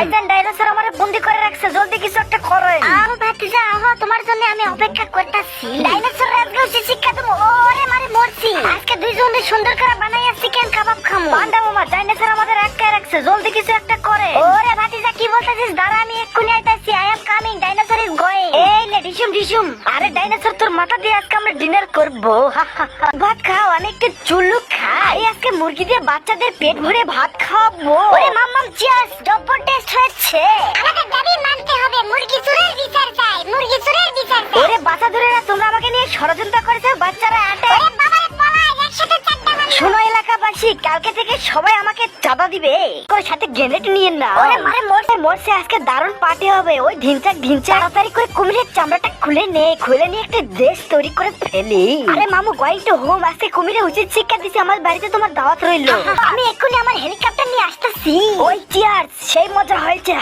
একজন ডাইনোসর আমারে বন্দি করে রাখছে, জলদি কিছু একটা করো। আও ভাতিজা আহ, তোমার জন্য আমি অপেক্ষা করতেছি। ডাইনোসর রাজগাও শিক্ষা তুমি ওরে মারে মরছি। আজকে দুইজনে সুন্দর করে বানাইয়া চিকেন কাবাব খামু। পান্ডা মামা ডাইনোসর আমাদের আটকায় রাখছে, জলদি কিছু একটা করে। ওরে ভাতিজা কি বলতেছিস? দাঁড়া আমি এক্ষুনি আইতাছি। I am coming, dinosaur is going. এই লে ডিসুম ডিসুম। আরে ডাইনোসর তোর মাথা দিয়ে আজকে আমরা ডিনার করব। ভাত খাও, আমি একটু চুল্লু খাই। আজকে মুরগি দিয়ে বাচ্চাদের পেট ভরে ভাত খাওয়াবো। ওরে মাম্মাম চিয়ার্স, জব্বর টেস্ট হচ্ছে। আমাদের দাবি মানতে হবে, মুরগি চুরের বিচার চাই, মুরগি চুরের বিচার চাই। ওরে বাচ্চা ধরে না, তোমরা আমাকে নিয়ে ষড়যন্ত্র করেছো, বাচ্চারা আটে। ওরে বাবারে পলাই, একসাথে চারটা মানুষ। শোনো এলাকাবাসী, কালকে থেকে সবাই আমাকে চাঁদা দিবে। ওর সাথে গ্রেনেড নিয়ে না। ওরে মারে মরছে মরছে, আজকে দারুণ পার্টি হবে। ওই ঢিনচাক তাড়াতাড়ি করে কুমিরের চামড়াটা খুলে নিয়ে একটা দেশ তৈরি করে ফেলি। আরে মামু গোয়িং টু হোম, আজকে কুমিরে উচিত শিক্ষা দিছি। আমার বাড়িতে তোমার দাওয়াত রইলো। আমি এক্ষুনি আমার হেলিকপ্টার নিয়ে আসতেছি। ওই চিয়ার্স, সেই মজা হয়েছে।